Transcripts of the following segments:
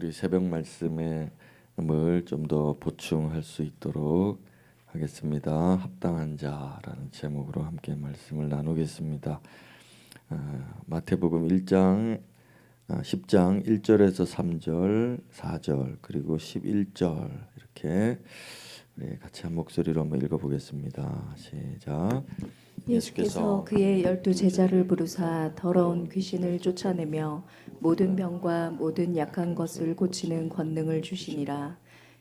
우리 새벽 말씀을 좀 더 보충할 수 있도록 하겠습니다. 합당한 자라는 제목으로 함께 말씀을 나누겠습니다. 마태복음 1장 10장 1절에서 3절, 4절 그리고 11절 이렇게 우리 같이 한 목소리로 한번 읽어보겠습니다. 시작. 예수께서 그의 12제자를 부르사 더러운 귀신을 쫓아내며 모든 병과 모든 약한 것을 고치는 권능을 주시니라.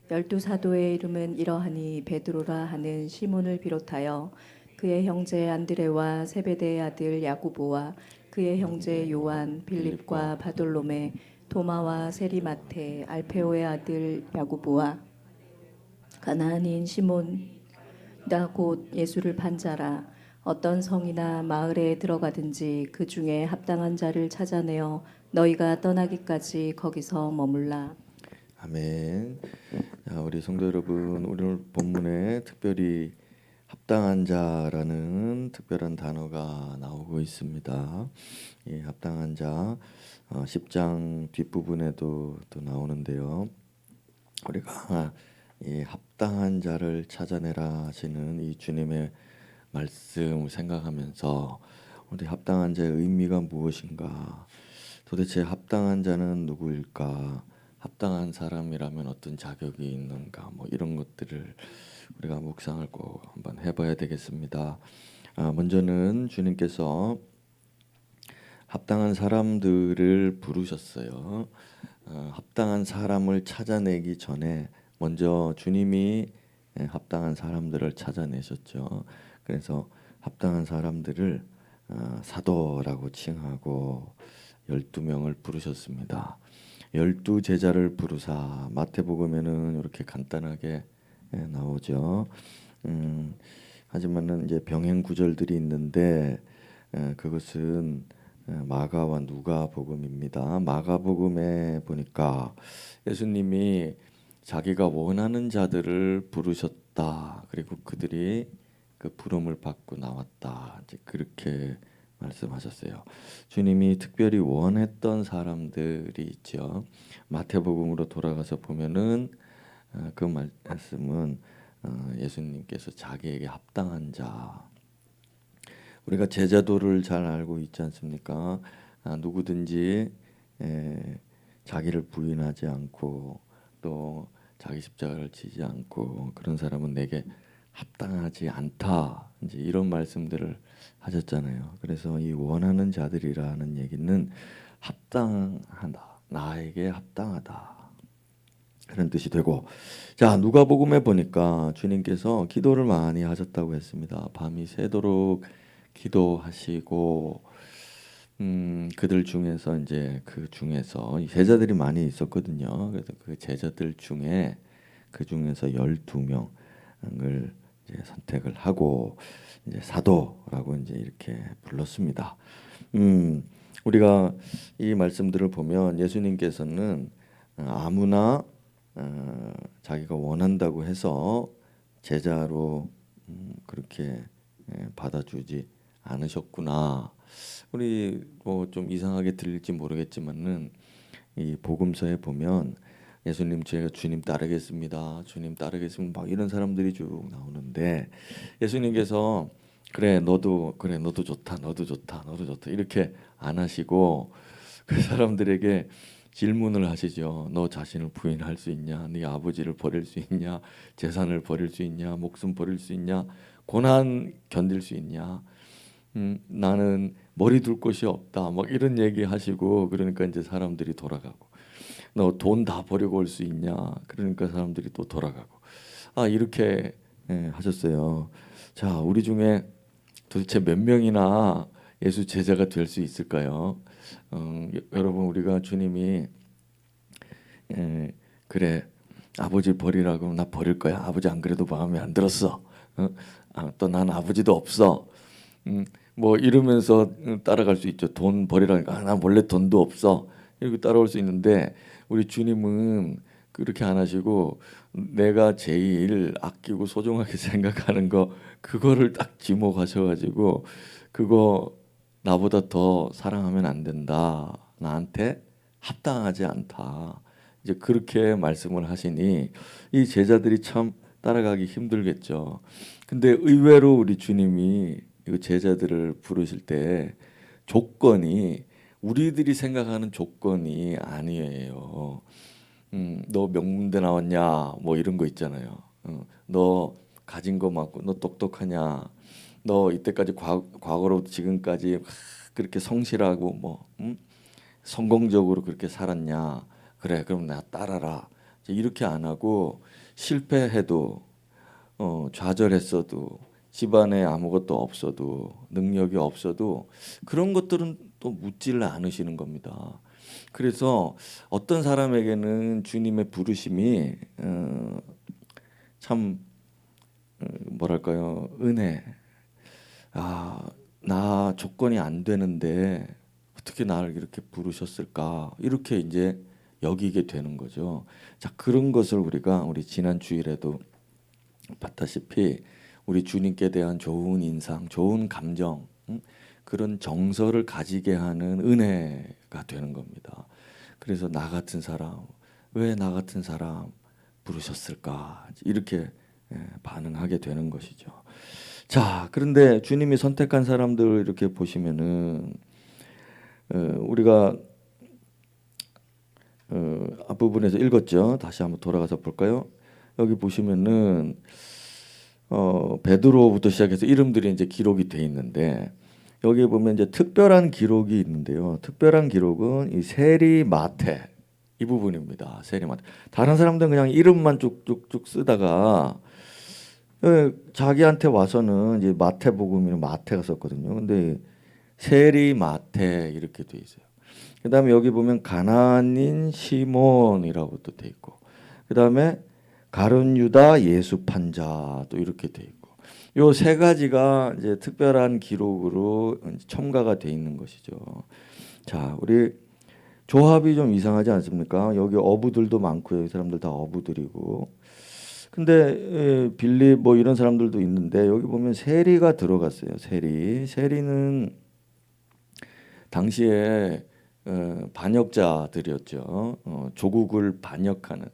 12사도의 이름은 이러하니 베드로라 하는 시몬을 비롯하여 그의 형제 안드레와 세베대의 아들 야고보와 그의 형제 요한, 빌립과 바돌로메, 도마와 세리마테, 알페오의 아들 야고보와 가나안인 시몬 나 곧 예수를 판 자라. 어떤 성이나 마을에 들어가든지 그 중에 합당한 자를 찾아내어 너희가 떠나기까지 거기서 머물라. 아멘. 자, 우리 성도 여러분, 오늘 본문에 특별히 합당한 자라는 특별한 단어가 나오고 있습니다. 이 합당한 자 10장 뒷부분에도 또 나오는데요. 우리가 이 합당한 자를 찾아내라 하시는 이 주님의 말씀을 생각하면서 우리 합당한 자의 의미가 무엇인가? 도대체 합당한 자는 누구일까? 합당한 사람이라면 어떤 자격이 있는가? 이런 것들을 우리가 묵상을 꼭 한번 해봐야 되겠습니다. 먼저는 주님께서 합당한 사람들을 부르셨어요. 합당한 사람을 찾아내기 전에 먼저 주님이 합당한 사람들을 찾아내셨죠. 그래서 합당한 사람들을 사도라고 칭하고 12명을 부르셨습니다. 12제자를 부르사 마태복음에는 이렇게 간단하게 나오죠. 하지만은 이제 병행 구절들이 있는데 그것은 마가와 누가복음입니다. 마가복음에 보니까 예수님이 자기가 원하는 자들을 부르셨다. 그리고 그들이 그 부름을 받고 나왔다. 이제 그렇게 말씀하셨어요. 주님이 특별히 원했던 사람들이 있죠. 마태복음으로 돌아가서 보면은 그 말씀은 예수님께서 자기에게 합당한 자. 우리가 제자도를 잘 알고 있지 않습니까? 누구든지 자기를 부인하지 않고 또 자기 십자가를 지지 않고 그런 사람은 내게 합당하지 않다. 이제 이런 말씀들을 하셨잖아요. 그래서 이 원하는 자들이라는 얘기는 합당하다. 나에게 합당하다. 그런 뜻이 되고, 자 누가복음에 보니까 주님께서 기도를 많이 하셨다고 했습니다. 밤이 새도록 기도하시고 그들 중에서 이제 그 중에서 제자들이 많이 있었거든요. 그래서 그 제자들 중에 그 중에서 12명을 이제 선택을 하고 이제 사도라고 이제 이렇게 불렀습니다. 우리가 이 말씀들을 보면 예수님께서는 아무나 자기가 원한다고 해서 제자로 그렇게 받아주지 않으셨구나. 우리 좀 이상하게 들릴지 모르겠지만은 이 복음서에 보면 예수님 제가 주님 따르겠습니다. 주님 따르겠습니다. 막 이런 사람들이 쭉 나오는데 예수님께서 그래 너도 좋다. 너도 좋다. 너도 좋다. 이렇게 안 하시고 그 사람들에게 질문을 하시죠. 너 자신을 부인할 수 있냐? 네 아버지를 버릴 수 있냐? 재산을 버릴 수 있냐? 목숨 버릴 수 있냐? 고난 견딜 수 있냐? 나는 머리 둘 곳이 없다. 막 이런 얘기 하시고 그러니까 이제 사람들이 돌아가고 너 돈 다 버리고 올 수 있냐? 그러니까 사람들이 또 돌아가고 이렇게 하셨어요. 자, 우리 중에 도대체 몇 명이나 예수 제자가 될 수 있을까요? 여러분 우리가 주님이 그래 아버지 버리라고 나 버릴 거야. 아버지 안 그래도 마음에 안 들었어. 또 난 아버지도 없어. 이러면서 따라갈 수 있죠. 돈 버리라니까 나 원래 돈도 없어. 이렇게 따라올 수 있는데 우리 주님은 그렇게 안 하시고 내가 제일 아끼고 소중하게 생각하는 거 그거를 딱 지목하셔가지고 그거 나보다 더 사랑하면 안 된다. 나한테 합당하지 않다. 이제 그렇게 말씀을 하시니 이 제자들이 참 따라가기 힘들겠죠. 근데 의외로 우리 주님이 이 제자들을 부르실 때 조건이 우리들이 생각하는 조건이 아니에요. 너 명문대 나왔냐? 뭐 이런 거 있잖아요. 너 가진 거 많고, 너 똑똑하냐? 너 이때까지 과거로 지금까지 그렇게 성실하고 뭐 성공적으로 그렇게 살았냐? 그래, 그럼 나 따라라. 이제 이렇게 안 하고 실패해도 좌절했어도 집안에 아무것도 없어도 능력이 없어도 그런 것들은 또 묻지를 않으시는 겁니다. 그래서 어떤 사람에게는 주님의 부르심이 참 뭐랄까요, 은혜. 나 조건이 안 되는데 어떻게 나를 이렇게 부르셨을까? 이렇게 이제 여기게 되는 거죠. 자, 그런 것을 우리 지난 주일에도 봤다시피 우리 주님께 대한 좋은 인상, 좋은 감정, 그런 정서를 가지게 하는 은혜가 되는 겁니다. 그래서 나 같은 사람, 왜 나 같은 사람 부르셨을까? 이렇게 반응하게 되는 것이죠. 자, 그런데 주님이 선택한 사람들 이렇게 보시면은 우리가 앞부분에서 읽었죠. 다시 한번 돌아가서 볼까요? 여기 보시면은 베드로부터 시작해서 이름들이 이제 기록이 돼 있는데 여기 보면 이제 특별한 기록이 있는데요. 특별한 기록은 이 세리 마태 이 부분입니다. 세리 마태. 다른 사람들은 그냥 이름만 쭉쭉쭉 쓰다가 자기한테 와서는 이제 마태복음이랑 마태가 썼거든요. 근데 세리 마태 이렇게 돼 있어요. 그다음에 여기 보면 가나안인 시몬이라고 또 돼 있고, 그다음에 가룟 유다 예수 판자 또 이렇게 돼 있고, 요 세 가지가 이제 특별한 기록으로 첨가가 돼 있는 것이죠. 자, 우리 조합이 좀 이상하지 않습니까? 여기 어부들도 많고요. 이 사람들 다 어부들이고. 근데 빌립 뭐 이런 사람들도 있는데 여기 보면 세리가 들어갔어요. 세리는 당시에 반역자들이었죠. 조국을 반역하는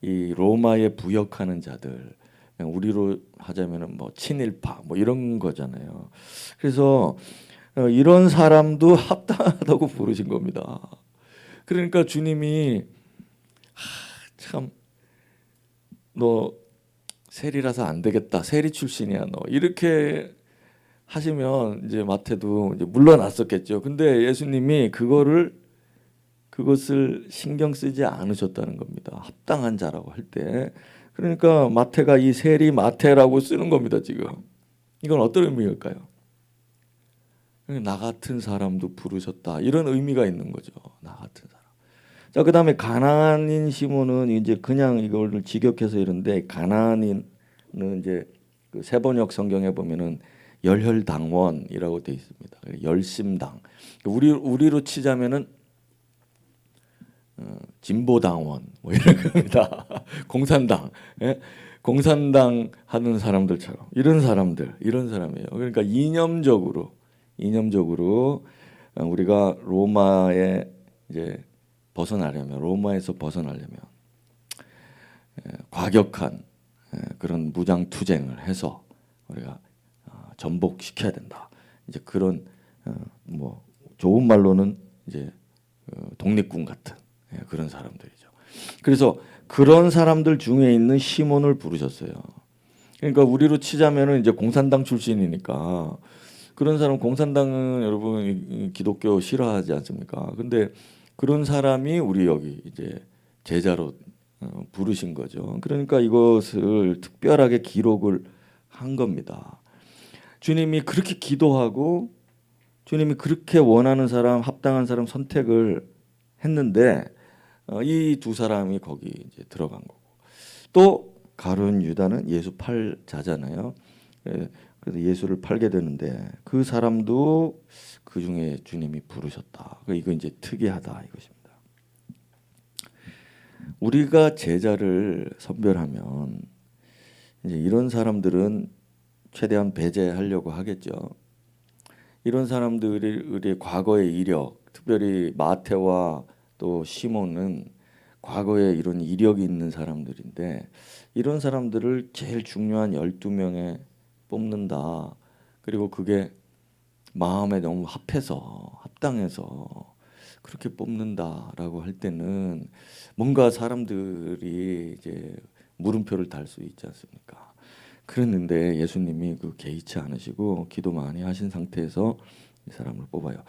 이 로마에 부역하는 자들, 그냥 우리로 하자면은 뭐 친일파 뭐 이런 거잖아요. 그래서 이런 사람도 합당하다고 부르신 겁니다. 그러니까 주님이 참 너 세리라서 안 되겠다. 세리 출신이야 너. 이렇게 하시면 이제 마태도 이제 물러났었겠죠. 근데 예수님이 그것을 신경 쓰지 않으셨다는 겁니다. 합당한 자라고 할 때. 그러니까 마태가 이 세리 마태라고 쓰는 겁니다, 지금. 이건 어떤 의미일까요? 나 같은 사람도 부르셨다. 이런 의미가 있는 거죠. 나 같은 사람. 자, 그다음에 가나안인 시몬은 이제 그냥 이걸 직역해서 이런데 가나안인은 이제 그 세번역 성경에 보면은 열혈당원이라고 돼 있습니다. 열심당. 우리로 치자면은 진보당원 뭐 이런 겁니다. 공산당, 예? 공산당 하는 사람들처럼 이런 사람이에요. 그러니까 이념적으로 우리가 로마에 이제 로마에서 벗어나려면 과격한 그런 무장 투쟁을 해서 우리가 전복시켜야 된다. 이제 그런 뭐 좋은 말로는 이제 독립군 같은 그런 사람들이죠. 그래서 그런 사람들 중에 있는 시몬을 부르셨어요. 그러니까 우리로 치자면은 이제 공산당 출신이니까 그런 사람, 공산당은 여러분 기독교 싫어하지 않습니까? 근데 그런 사람이 우리 여기 이제 제자로 부르신 거죠. 그러니까 이것을 특별하게 기록을 한 겁니다. 주님이 그렇게 기도하고 주님이 그렇게 원하는 사람, 합당한 사람 선택을 했는데 이 두 사람이 거기 이제 들어간 거고, 또 가룟 유다는 예수 팔자잖아요. 그래서 예수를 팔게 되는데 그 사람도 그 중에 주님이 부르셨다. 이거 이제 특이하다 이것입니다. 우리가 제자를 선별하면 이제 이런 사람들은 최대한 배제하려고 하겠죠. 이런 사람들의 과거의 이력, 특별히 마태와 또 시몬은 과거에 이런 이력이 있는 사람들인데 이런 사람들을 제일 중요한 12명에 뽑는다. 그리고 그게 마음에 너무 합해서 합당해서 그렇게 뽑는다라고 할 때는 뭔가 사람들이 이제 물음표를 달 수 있지 않습니까? 그랬는데 예수님이 그 개의치 않으시고 기도 많이 하신 상태에서 이 사람을 뽑아요.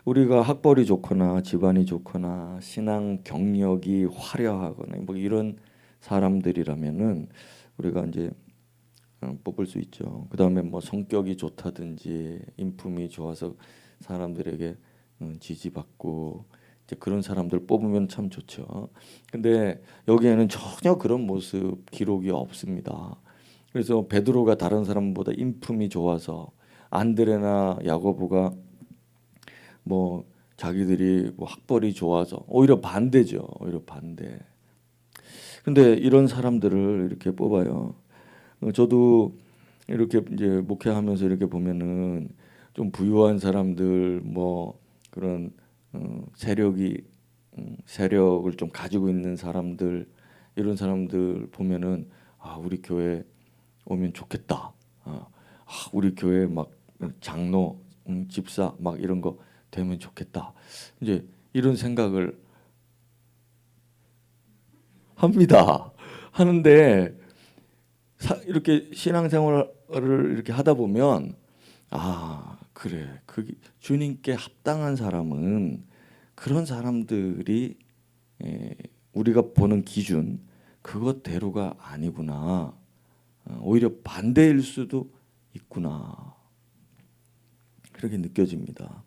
우리가 학벌이 좋거나 집안이 좋거나 신앙 경력이 화려하거나 뭐 이런 사람들이라면은 우리가 이제 뽑을 수 있죠. 그다음에 뭐 성격이 좋다든지 인품이 좋아서 사람들에게 지지받고 이제 그런 사람들 뽑으면 참 좋죠. 근데 여기에는 전혀 그런 모습 기록이 없습니다. 그래서 베드로가 다른 사람보다 인품이 좋아서 안드레나 야고보가 뭐 자기들이 뭐 학벌이 좋아서 오히려 반대죠. 오히려 반대. 근데 이런 사람들을 이렇게 뽑아요. 저도 이렇게 이제 목회하면서 이렇게 보면은 좀 부유한 사람들 뭐 그런 세력을 좀 가지고 있는 사람들 이런 사람들 보면은 아 우리 교회 오면 좋겠다. 우리 교회 막 장로, 집사 막 이런 거 되면 좋겠다. 이제 이런 생각을 합니다. 하는데 이렇게 신앙생활을 이렇게 하다 보면 아 그래 그 주님께 합당한 사람은 그런 사람들이 우리가 보는 기준 그것대로가 아니구나. 오히려 반대일 수도 있구나. 그렇게 느껴집니다.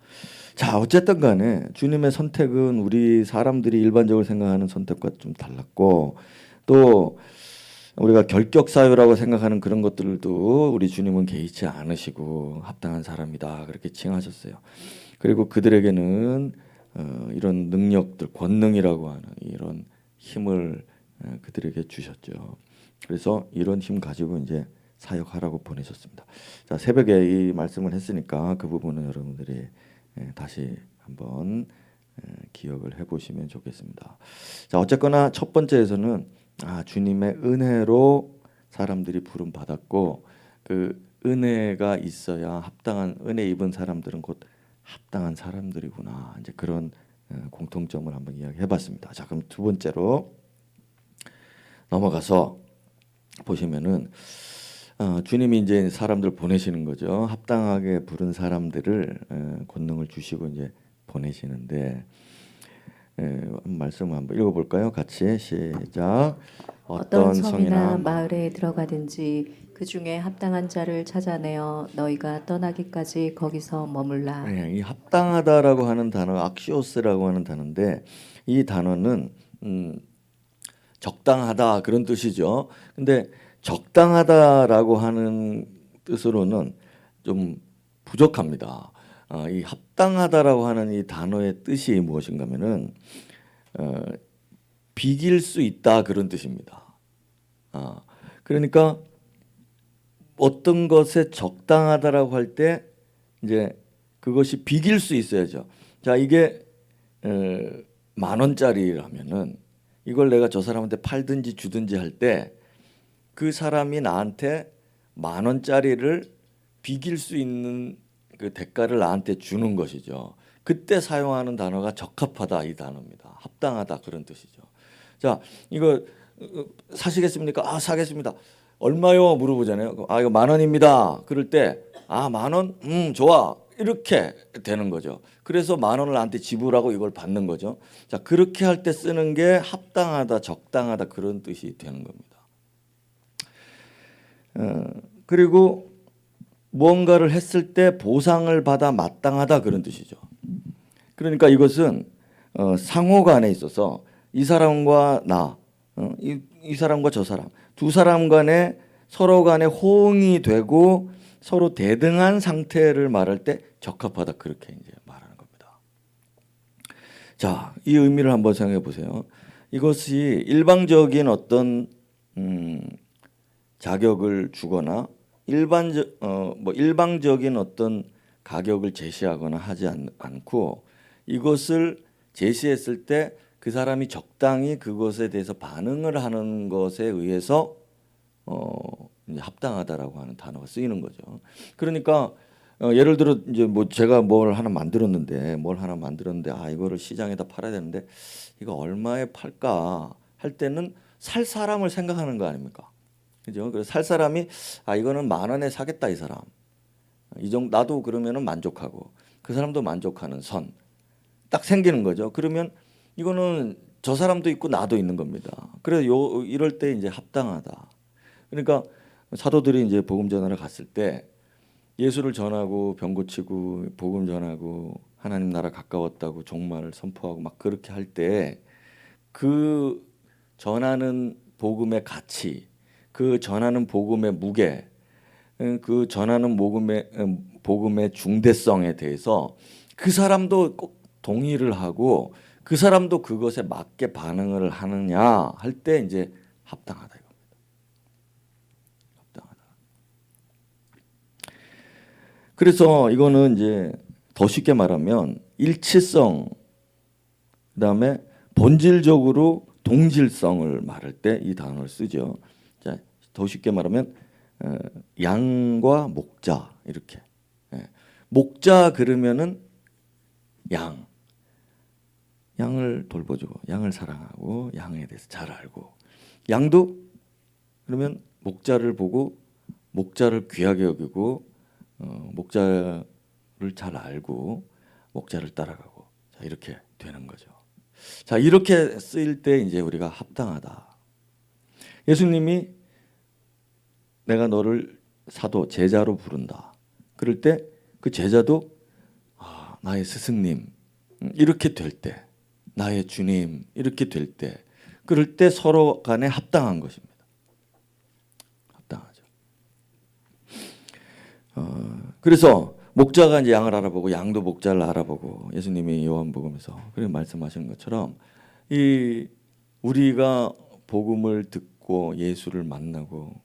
자, 어쨌든 간에 주님의 선택은 우리 사람들이 일반적으로 생각하는 선택과 좀 달랐고 또 우리가 결격 사유라고 생각하는 그런 것들도 우리 주님은 개의치 않으시고 합당한 사람이다 그렇게 칭하셨어요. 그리고 그들에게는 이런 능력들, 권능이라고 하는 이런 힘을 그들에게 주셨죠. 그래서 이런 힘 가지고 이제 사역하라고 보내셨습니다. 자, 새벽에 이 말씀을 했으니까 그 부분은 여러분들이 다시 한번 기억을 해보시면 좋겠습니다. 자, 어쨌거나 첫 번째에서는 주님의 은혜로 사람들이 부름 받았고 그 은혜가 있어야 합당한 은혜 입은 사람들은 곧 합당한 사람들이구나. 이제 그런 공통점을 한번 이야기해봤습니다. 자, 그럼 두 번째로 넘어가서 보시면은 주님이 이제 사람들 보내시는 거죠. 합당하게 부른 사람들을 권능을 주시고 이제 보내시는데 말씀 한번 읽어볼까요? 같이 시작. 어떤 성이나 마을에 들어가든지 그 중에 합당한 자를 찾아내어 너희가 떠나기까지 거기서 머물라. 이 합당하다라고 하는 단어 악시오스라고 하는 단어인데 이 단어는 적당하다 그런 뜻이죠. 근데 적당하다라고 하는 뜻으로는 좀 부족합니다. 이 합당하다라고 하는 이 단어의 뜻이 무엇인가면은 비길 수 있다 그런 뜻입니다. 그러니까 어떤 것에 적당하다라고 할 때 이제 그것이 비길 수 있어야죠. 자, 이게 10,000원짜리라면은 이걸 내가 저 사람한테 팔든지 주든지 할 때 그 사람이 나한테 10,000원짜리를 비길 수 있는 그 대가를 나한테 주는 것이죠. 그때 사용하는 단어가 적합하다 이 단어입니다. 합당하다 그런 뜻이죠. 자, 이거 사시겠습니까? 사겠습니다. 얼마요? 물어보잖아요. 이거 10,000원입니다. 그럴 때 10,000원? 좋아. 이렇게 되는 거죠. 그래서 10,000원을 나한테 지불하고 이걸 받는 거죠. 자, 그렇게 할 때 쓰는 게 합당하다, 적당하다 그런 뜻이 되는 겁니다. 그리고 무언가를 했을 때 보상을 받아 마땅하다 그런 뜻이죠. 그러니까 이것은 상호간에 있어서 이 사람과 나, 이 사람과 저 사람 두 사람 간에 서로 간에 호응이 되고 서로 대등한 상태를 말할 때 적합하다 그렇게 이제 말하는 겁니다. 자, 이 의미를 한번 생각해 보세요. 이것이 일방적인 어떤 자격을 주거나 일방적인 어떤 가격을 제시하거나 하지 않고 이것을 제시했을 때 그 사람이 적당히 그것에 대해서 반응을 하는 것에 의해서 이제 합당하다라고 하는 단어가 쓰이는 거죠. 그러니까 예를 들어 이제 뭐 제가 뭘 하나 만들었는데 아 이거를 시장에다 팔아야 되는데 이거 얼마에 팔까 할 때는 살 사람을 생각하는 거 아닙니까? 그죠? 그래서 살 사람이 아 이거는 10,000원에 사겠다 이 사람. 이 정도 나도 그러면은 만족하고 그 사람도 만족하는 선 딱 생기는 거죠. 그러면 이거는 저 사람도 있고 나도 있는 겁니다. 그래서 이럴 때 이제 합당하다. 그러니까 사도들이 이제 복음 전하러 갔을 때 예수를 전하고 병 고치고 복음 전하고 하나님 나라 가까웠다고 종말을 선포하고 막 그렇게 할 때 그 전하는 복음의 가치, 그 전하는 복음의 무게, 그 전하는 복음의 중대성에 대해서 그 사람도 꼭 동의를 하고 그 사람도 그것에 맞게 반응을 하느냐 할 때 이제 합당하다 이겁니다. 합당하다. 그래서 이거는 이제 더 쉽게 말하면 일치성, 그다음에 본질적으로 동질성을 말할 때 이 단어를 쓰죠. 자, 더 쉽게 말하면 양과 목자 이렇게. 예. 목자 그러면은 양을 돌보주고 양을 사랑하고 양에 대해서 잘 알고 양도 그러면 목자를 보고 목자를 귀하게 여기고 목자를 잘 알고 목자를 따라가고 자 이렇게 되는 거죠. 자 이렇게 쓰일 때 이제 우리가 합당하다. 예수님이 내가 너를 사도 제자로 부른다. 그럴 때 그 제자도 아, 나의 스승님 이렇게 될 때, 나의 주님 이렇게 될 때, 그럴 때 서로 간에 합당한 것입니다. 합당하죠. 그래서 목자가 이제 양을 알아보고 양도 목자를 알아보고 예수님이 요한복음에서 그렇게 말씀하시는 것처럼 이 우리가 복음을 듣고 예수를 만나고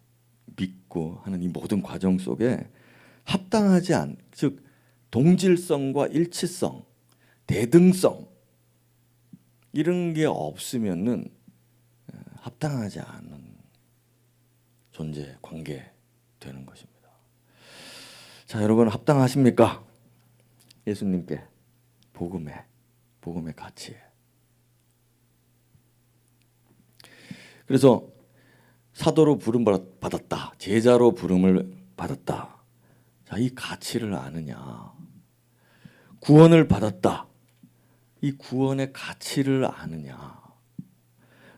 믿고 하는 이 모든 과정 속에 합당하지 않, 즉 동질성과 일치성, 대등성 이런 게 없으면은 합당하지 않은 존재, 관계 되는 것입니다. 자, 여러분 합당하십니까? 예수님께 복음의 가치에. 그래서 사도로 부름 받았다. 제자로 부름을 받았다. 자, 이 가치를 아느냐? 구원을 받았다. 이 구원의 가치를 아느냐?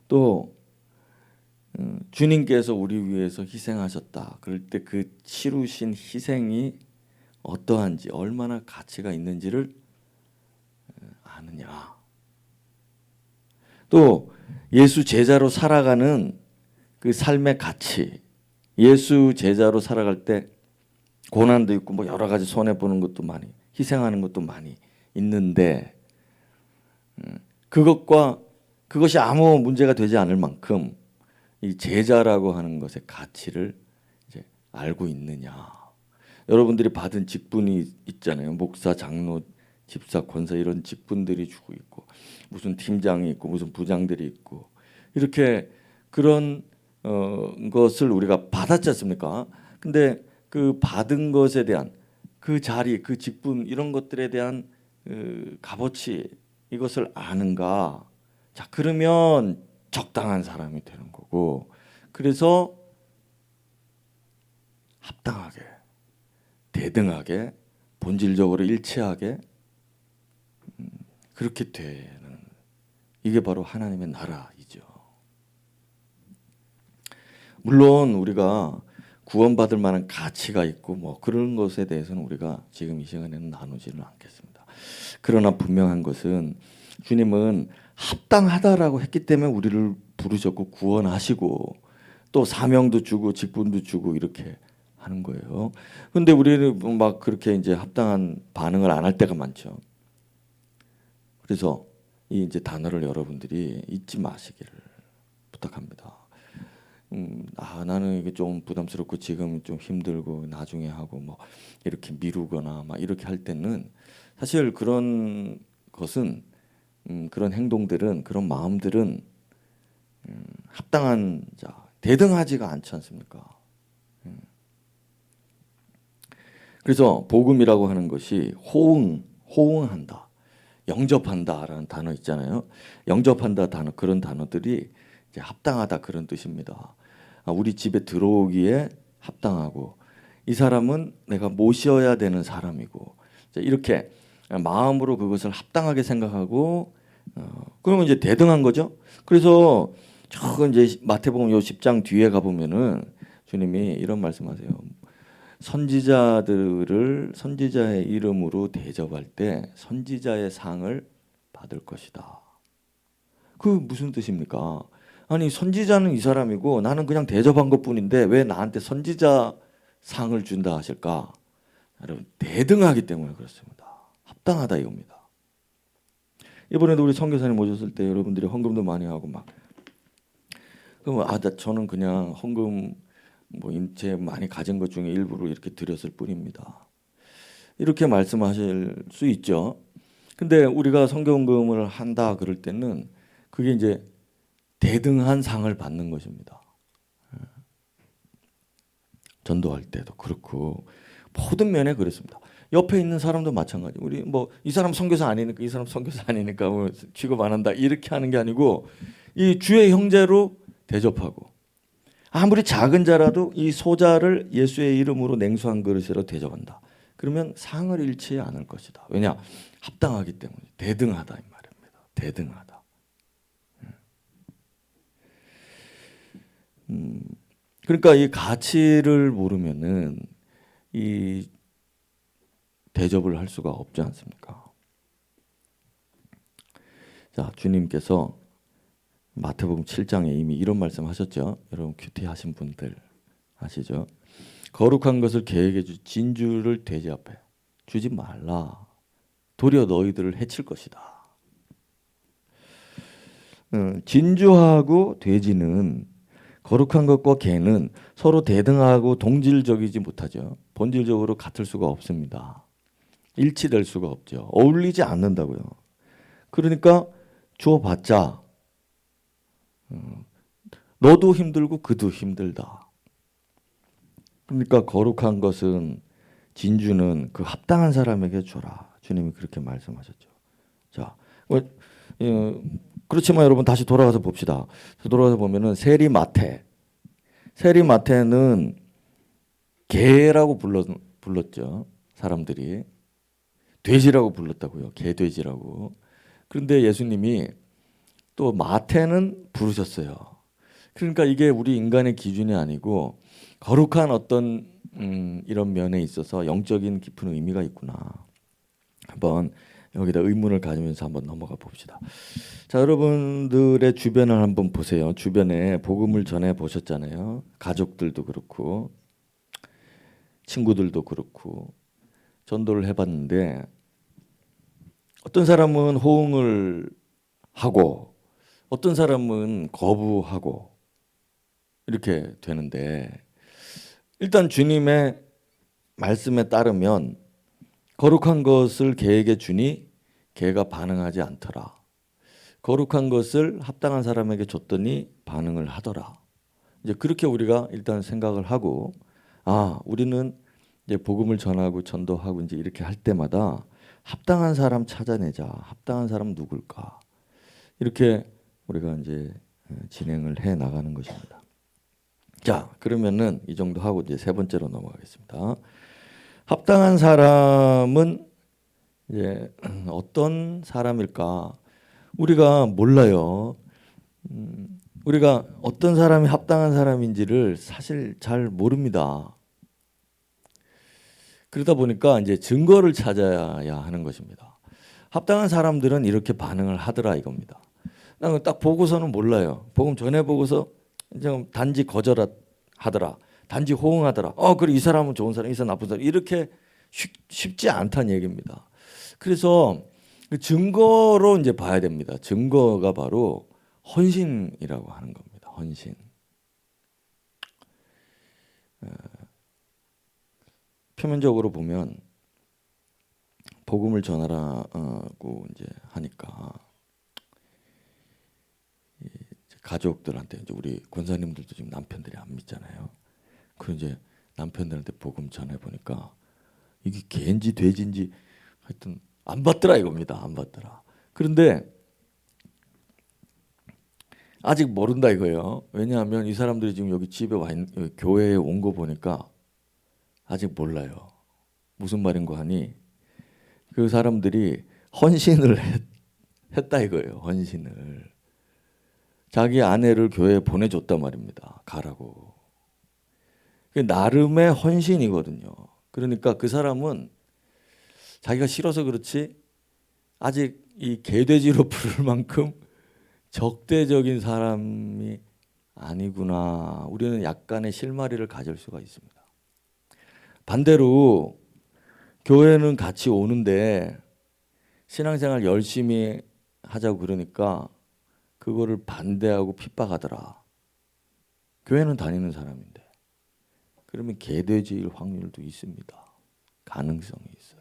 또 주님께서 우리 위해서 희생하셨다. 그럴 때 그 치루신 희생이 어떠한지, 얼마나 가치가 있는지를 아느냐? 또 예수 제자로 살아가는 그 삶의 가치, 예수 제자로 살아갈 때 고난도 있고 뭐 여러 가지 손해 보는 것도 많이, 희생하는 것도 많이 있는데 그것이 아무 문제가 되지 않을 만큼 이 제자라고 하는 것의 가치를 이제 알고 있느냐. 여러분들이 받은 직분이 있잖아요. 목사, 장로, 집사, 권사 이런 직분들이 주고 있고 무슨 팀장이 있고 무슨 부장들이 있고 이렇게 그런 것을 우리가 받았지 않습니까? 근데 그 받은 것에 대한 그 자리, 그 직분 이런 것들에 대한 값어치 이것을 아는가? 자, 그러면 적당한 사람이 되는 거고, 그래서 합당하게, 대등하게, 본질적으로 일치하게 그렇게 되는 이게 바로 하나님의 나라이죠. 물론 우리가 구원받을 만한 가치가 있고 뭐 그런 것에 대해서는 우리가 지금 이 시간에는 나누지는 않겠습니다. 그러나 분명한 것은 주님은 합당하다라고 했기 때문에 우리를 부르셨고 구원하시고 또 사명도 주고 직분도 주고 이렇게 하는 거예요. 근데 우리는 막 그렇게 이제 합당한 반응을 안 할 때가 많죠. 그래서 이 이제 단어를 여러분들이 잊지 마시기를 부탁합니다. 나는 이게 좀 부담스럽고 지금 좀 힘들고 나중에 하고 뭐 이렇게 미루거나 막 이렇게 할 때는 사실 그런 것은 그런 행동들은, 그런 마음들은 합당한 자, 대등하지가 않지 않습니까? 그래서 복음이라고 하는 것이 호응한다, 영접한다라는 단어 있잖아요. 영접한다 단어, 그런 단어들이 이제 합당하다 그런 뜻입니다. 우리 집에 들어오기에 합당하고, 이 사람은 내가 모셔야 되는 사람이고, 이렇게 마음으로 그것을 합당하게 생각하고, 그러면 이제 대등한 거죠. 그래서 저 이제 마태복음 요 10장 뒤에 가 보면은 주님이 이런 말씀하세요. 선지자들을 선지자의 이름으로 대접할 때 선지자의 상을 받을 것이다. 그 무슨 뜻입니까? 아니, 선지자는 이 사람이고 나는 그냥 대접한 것뿐인데 왜 나한테 선지자 상을 준다 하실까? 여러분, 대등하기 때문에 그렇습니다. 합당하다 이겁니다. 이번에도 우리 선교사님 모셨을 때 여러분들이 헌금도 많이 하고 막, 그러면 저는 그냥 헌금 뭐 제 많이 가진 것 중에 일부를 이렇게 드렸을 뿐입니다. 이렇게 말씀하실 수 있죠. 근데 우리가 선교헌금을 한다 그럴 때는 그게 이제 대등한 상을 받는 것입니다. 전도할 때도 그렇고 모든 면에 그렇습니다. 옆에 있는 사람도 마찬가지. 우리 뭐 이 사람 선교사 아니니까 이 사람 선교사 아니니까 뭐 취급 안 한다 이렇게 하는 게 아니고, 이 주의 형제로 대접하고, 아무리 작은 자라도 이 소자를 예수의 이름으로 냉수 한 그릇으로 대접한다. 그러면 상을 잃지 않을 것이다. 왜냐? 합당하기 때문에. 대등하다 이 말입니다. 대등하다. 그러니까 이 가치를 모르면은 이 대접을 할 수가 없지 않습니까? 자, 주님께서 마태복음 7장에 이미 이런 말씀하셨죠. 여러분 큐티하신 분들 아시죠? 거룩한 것을 계획해 주 진주를 돼지 앞에 주지 말라. 도리어 너희들을 해칠 것이다. 진주하고 돼지는, 거룩한 것과 개는 서로 대등하고 동질적이지 못하죠. 본질적으로 같을 수가 없습니다. 일치될 수가 없죠. 어울리지 않는다고요. 그러니까 주어봤자 너도 힘들고 그도 힘들다. 그러니까 거룩한 것은, 진주는 그 합당한 사람에게 줘라. 주님이 그렇게 말씀하셨죠. 자, 그렇지만 여러분 다시 돌아가서 봅시다. 돌아가서 보면은 세리마태는 개라고 불렀죠. 사람들이 돼지라고 불렀다고요. 개돼지라고. 그런데 예수님이 또 마태는 부르셨어요. 그러니까 이게 우리 인간의 기준이 아니고 거룩한 어떤 이런 면에 있어서 영적인 깊은 의미가 있구나. 한번 여기다 의문을 가지면서 한번 넘어가 봅시다. 자, 여러분들의 주변을 한번 보세요. 주변에 복음을 전해 보셨잖아요. 가족들도 그렇고 친구들도 그렇고 전도를 해봤는데, 어떤 사람은 호응을 하고 어떤 사람은 거부하고 이렇게 되는데, 일단 주님의 말씀에 따르면 거룩한 것을 개에게 주니 개가 반응하지 않더라. 거룩한 것을 합당한 사람에게 줬더니 반응을 하더라. 이제 그렇게 우리가 일단 생각을 하고, 우리는 이제 복음을 전하고 전도하고 이제 이렇게 할 때마다 합당한 사람 찾아내자. 합당한 사람 누굴까? 이렇게 우리가 이제 진행을 해 나가는 것입니다. 자, 그러면은 이 정도 하고 이제 세 번째로 넘어가겠습니다. 합당한 사람은 이제 어떤 사람일까? 우리가 몰라요. 우리가 어떤 사람이 합당한 사람인지를 사실 잘 모릅니다. 그러다 보니까 이제 증거를 찾아야 하는 것입니다. 합당한 사람들은 이렇게 반응을 하더라 이겁니다. 딱 보고서는 몰라요. 복음 전에 보고서 단지 거절하더라, 단지 호응하더라. 그래, 이 사람은 좋은 사람, 이 사람 나쁜 사람, 이렇게 쉽지 않다는 얘기입니다. 그래서 그 증거로 이제 봐야 됩니다. 증거가 바로 헌신이라고 하는 겁니다. 헌신. 표면적으로 보면 복음을 전하라고 이제 하니까 가족들한테 이제 우리 권사님들도 지금 남편들이 안 믿잖아요. 그 이제 남편들한테 복음 전해 보니까 이게 개인지 돼지인지 하여튼 안 받더라 이겁니다. 안 받더라. 그런데 아직 모른다 이거예요. 왜냐하면 이 사람들이 지금 여기 집에 여기 교회에 온 거 보니까 아직 몰라요. 무슨 말인가 하니 그 사람들이 헌신을 했다 이거예요. 헌신을. 자기 아내를 교회에 보내줬단 말입니다. 가라고. 그게 나름의 헌신이거든요. 그러니까 그 사람은 자기가 싫어서 그렇지 아직 이 개돼지로 부를 만큼 적대적인 사람이 아니구나. 우리는 약간의 실마리를 가질 수가 있습니다. 반대로 교회는 같이 오는데 신앙생활 열심히 하자고 그러니까 그거를 반대하고 핍박하더라. 교회는 다니는 사람인데. 그러면 개돼지일 확률도 있습니다. 가능성이 있어요.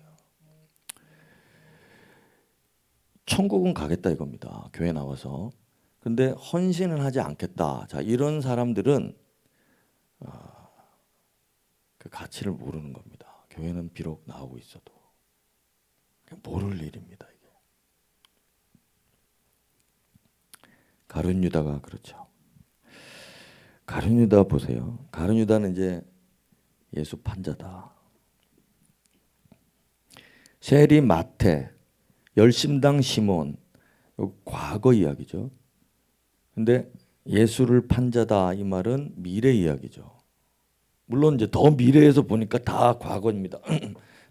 천국은 가겠다 이겁니다. 교회 나와서. 근데 헌신은 하지 않겠다. 자, 이런 사람들은 그 가치를 모르는 겁니다. 교회는 비록 나오고 있어도 모를 일입니다. 이게. 가룟 유다가 그렇죠. 가룟 유다 보세요. 가룟 유다는 이제 예수 판자다. 세리 마태, 열심당 시몬, 과거 이야기죠. 근데 예수를 판자다 이 말은 미래 이야기죠. 물론 이제 더 미래에서 보니까 다 과거입니다.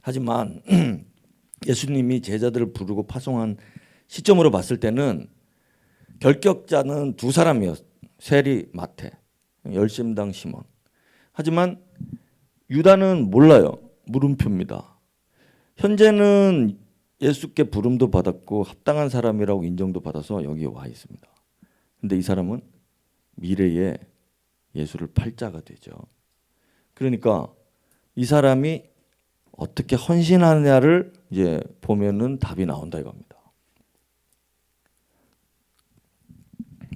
하지만 예수님이 제자들을 부르고 파송한 시점으로 봤을 때는 결격자는 두 사람이었어요. 세리 마태, 열심당 시몬. 하지만 유다는 몰라요. 물음표입니다. 현재는 예수께 부름도 받았고 합당한 사람이라고 인정도 받아서 여기 와 있습니다. 근데 이 사람은 미래에 예수를 팔 자가 되죠. 그러니까 이 사람이 어떻게 헌신하느냐를 이제 보면은 답이 나온다 이겁니다.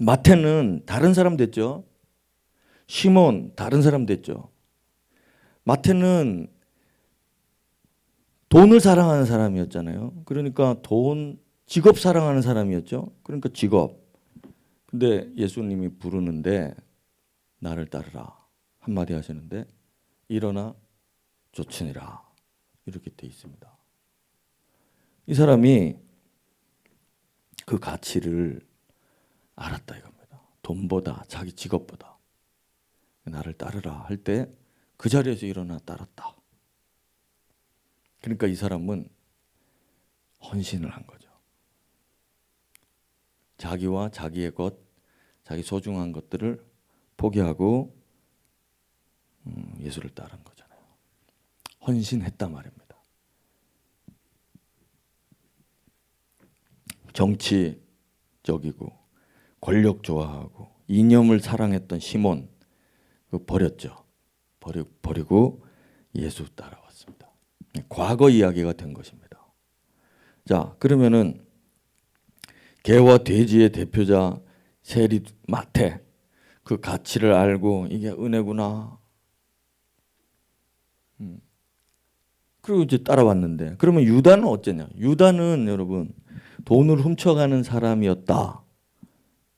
마태는 다른 사람 됐죠. 시몬 다른 사람 됐죠. 마태는 돈을 사랑하는 사람이었잖아요. 그러니까 돈, 직업 사랑하는 사람이었죠. 그러니까 직업. 근데 예수님이 부르는데 나를 따르라 한마디 하시는데 일어나 쫓으니라 이렇게 돼 있습니다. 이 사람이 그 가치를 알았다 이겁니다. 돈보다 자기 직업보다 나를 따르라 할 때 그 자리에서 일어나 따랐다. 그러니까 이 사람은 헌신을 한 거죠. 자기와 자기의 것, 자기 소중한 것들을 포기하고 예수를 따른 거잖아요. 헌신했단 말입니다. 정치적이고 권력 좋아하고 이념을 사랑했던 시몬 그거 버렸죠. 버리고 예수 따라왔습니다. 과거 이야기가 된 것입니다. 자, 그러면은 개와 돼지의 대표자 세리 마태 그 가치를 알고 이게 은혜구나. 그리고 이제 따라왔는데 그러면 유다는 어쩌냐? 유다는 여러분 돈을 훔쳐가는 사람이었다.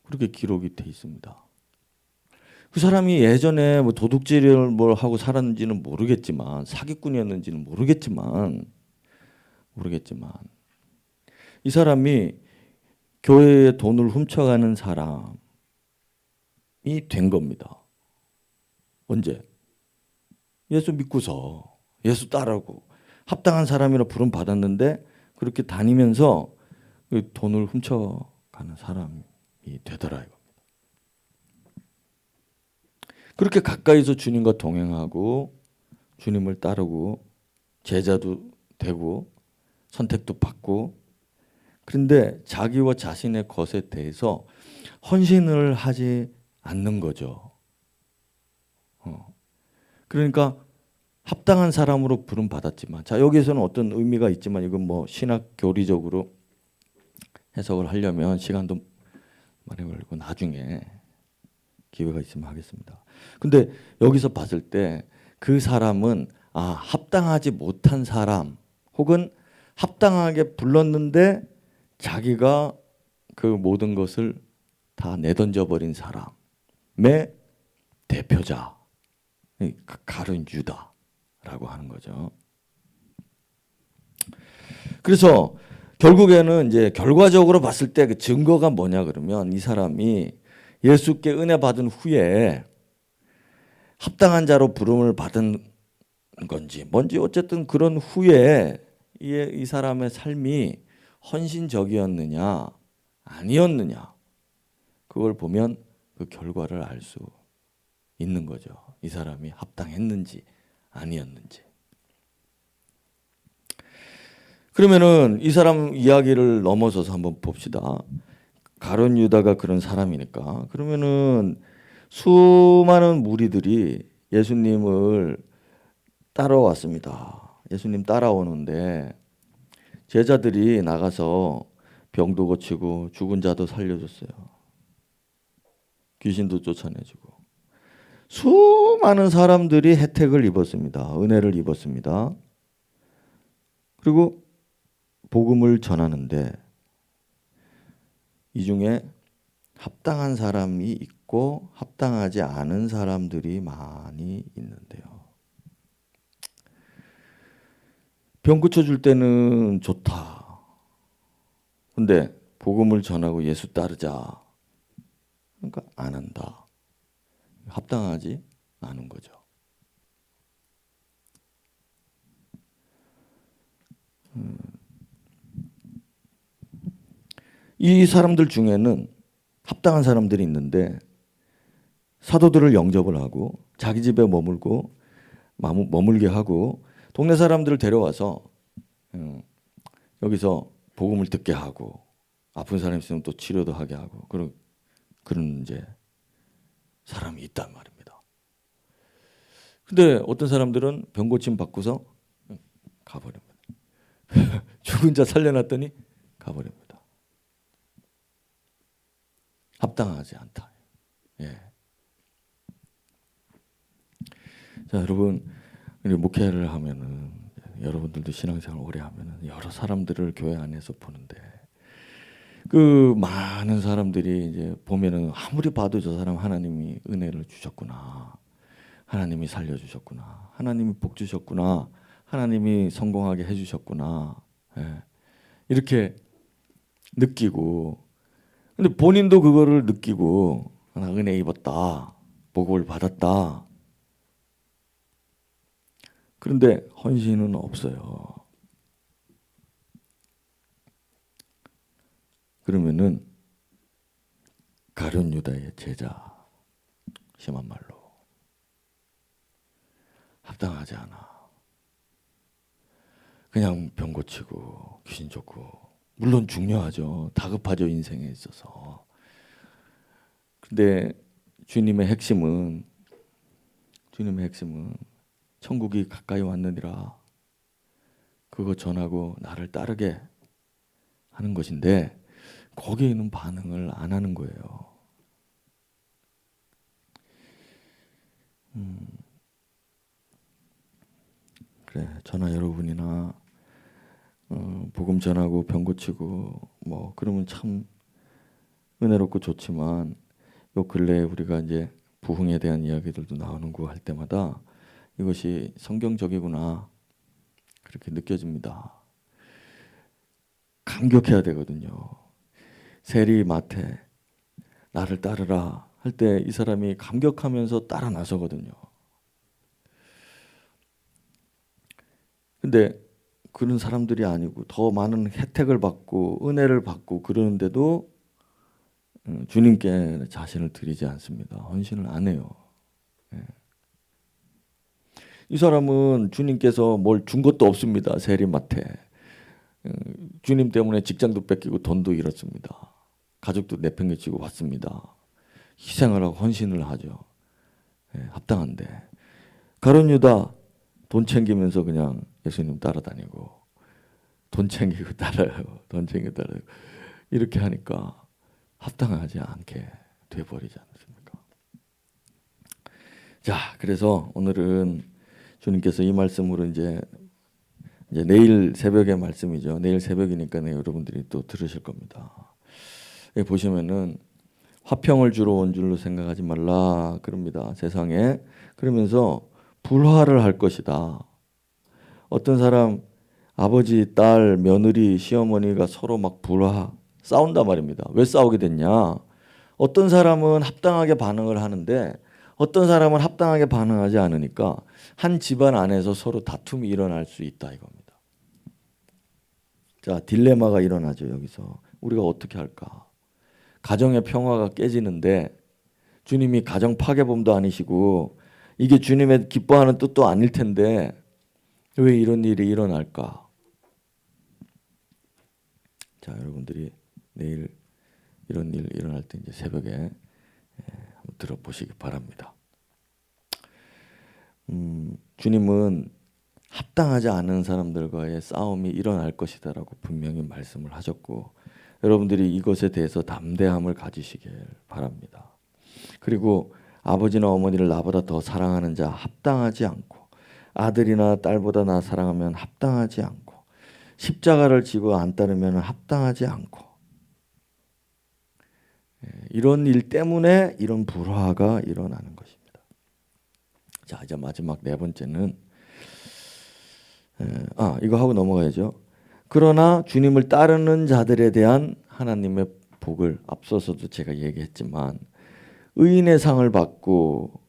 그렇게 기록이 돼 있습니다. 그 사람이 예전에 뭐 도둑질을 뭘 하고 살았는지는 모르겠지만 사기꾼이었는지는 모르겠지만 이 사람이 교회에 돈을 훔쳐가는 사람이 된 겁니다. 언제? 예수 믿고서 예수 따르고 합당한 사람이라 부름 받았는데 그렇게 다니면서 그 돈을 훔쳐가는 사람이 되더라 이겁니다. 그렇게 가까이서 주님과 동행하고 주님을 따르고 제자도 되고 선택도 받고 그런데 자기와 자신의 것에 대해서 헌신을 하지 않는 거죠. 그러니까 합당한 사람으로 부름 받았지만 자 여기에서는 어떤 의미가 있지만 이건 뭐 신학 교리적으로 해석을 하려면 시간도 많이 걸리고 나중에 기회가 있으면 하겠습니다. 근데 여기서 봤을 때 그 사람은 합당하지 못한 사람, 혹은 합당하게 불렀는데 자기가 그 모든 것을 다 내던져 버린 사람의 대표자, 가룟 유다라고 하는 거죠. 그래서 결국에는 이제 결과적으로 봤을 때 그 증거가 뭐냐 그러면, 이 사람이 예수께 은혜 받은 후에 합당한 자로 부름을 받은 건지 뭔지 어쨌든 그런 후에 이 사람의 삶이 헌신적이었느냐 아니었느냐, 그걸 보면 그 결과를 알 수 있는 거죠. 이 사람이 합당했는지 아니었는지. 그러면은 이 사람 이야기를 넘어서서 한번 봅시다. 가룟 유다가 그런 사람이니까, 그러면은 수많은 무리들이 예수님을 따라왔습니다. 예수님 따라오는데 제자들이 나가서 병도 고치고 죽은 자도 살려줬어요. 귀신도 쫓아내주고 수많은 사람들이 혜택을 입었습니다. 은혜를 입었습니다. 그리고 복음을 전하는데 이 중에 합당한 사람이 있고 합당하지 않은 사람들이 많이 있는데요. 병 고쳐줄 때는 좋다. 근데 복음을 전하고 예수 따르자, 그러니까 안 한다. 합당하지 않은 거죠. 이 사람들 중에는 합당한 사람들이 있는데 사도들을 영접을 하고 자기 집에 머물게 하고 동네 사람들을 데려와서 여기서 복음을 듣게 하고 아픈 사람 있으면 또 치료도 하게 하고 그런 이제 사람이 있단 말입니다. 근데 어떤 사람들은 병 고침 받고서 가버립니다. 죽은 자 살려놨더니 가버립니다. 합당하지 않다. 예. 자, 여러분, 목회를 하면은 여러분들도 신앙생활 오래 하면은 여러 사람들을 교회 안에서 보는데 그 많은 사람들이 이제 보면은 아무리 봐도 저 사람 하나님이 은혜를 주셨구나, 하나님이 살려주셨구나, 하나님이 복 주셨구나, 하나님이 성공하게 해주셨구나, 예. 이렇게 느끼고, 근데 본인도 그거를 느끼고 나 은혜 입었다, 복을 받았다. 그런데 헌신은 없어요. 그러면은 가룟 유다의 제자, 심한 말로 합당하지 않아. 그냥 병 고치고 귀신 쫓고, 물론 중요하죠. 다급하죠, 인생에 있어서. 근데 주님의 핵심은 천국이 가까이 왔느니라, 그거 전하고 나를 따르게 하는 것인데 거기에는 반응을 안 하는 거예요. 그래, 저나 여러분이나 복음 전하고 병 고치고 뭐 그러면 참 은혜롭고 좋지만, 요 근래에 우리가 이제 부흥에 대한 이야기들도 나오는 거 할 때마다 이것이 성경적이구나 그렇게 느껴집니다. 감격해야 되거든요. 세리 마태 나를 따르라 할 때 이 사람이 감격하면서 따라 나서거든요. 근데 그런 사람들이 아니고 더 많은 혜택을 받고 은혜를 받고 그러는데도 주님께 자신을 드리지 않습니다. 헌신을 안 해요. 예. 이 사람은 주님께서 뭘 준 것도 없습니다. 세리마태. 주님 때문에 직장도 뺏기고 돈도 잃었습니다. 가족도 내팽개치고 왔습니다. 희생을 하고 헌신을 하죠. 예, 합당한데. 가룟 유다 돈 챙기면서 그냥 예수님 따라다니고, 돈 챙기고 따라요. 돈 챙기고 따라요. 이렇게 하니까 합당하지 않게 돼버리지 않습니까? 자, 그래서 오늘은 주님께서 이 말씀으로 이제 내일 새벽의 말씀이죠. 내일 새벽이니까 여러분들이 또 들으실 겁니다. 여기 보시면은 화평을 주러 온 줄로 생각하지 말라 그럽니다. 세상에. 그러면서 불화를 할 것이다. 어떤 사람 아버지, 딸, 며느리, 시어머니가 서로 막 싸운단 말입니다. 왜 싸우게 됐냐? 어떤 사람은 합당하게 반응을 하는데 어떤 사람은 합당하게 반응하지 않으니까 한 집안 안에서 서로 다툼이 일어날 수 있다 이겁니다. 자, 딜레마가 일어나죠. 여기서 우리가 어떻게 할까? 가정의 평화가 깨지는데 주님이 가정 파괴범도 아니시고 이게 주님의 기뻐하는 뜻도 아닐 텐데 왜 이런 일이 일어날까? 자, 여러분들이 내일 이런 일 일어날 때 이제 새벽에 한번 들어보시기 바랍니다. 주님은 합당하지 않은 사람들과의 싸움이 일어날 것이다라고 분명히 말씀을 하셨고 여러분들이 이것에 대해서 담대함을 가지시길 바랍니다. 그리고 아버지나 어머니를 나보다 더 사랑하는 자 합당하지 않고 아들이나 딸보다 나 사랑하면 합당하지 않고 십자가를 지고 안 따르면 합당하지 않고 이런 일 때문에 이런 불화가 일어나는 것입니다. 자, 이제 마지막 네 번째는 이거 하고 넘어가야죠. 그러나 주님을 따르는 자들에 대한 하나님의 복을 앞서서도 제가 얘기했지만 의인의 상을 받고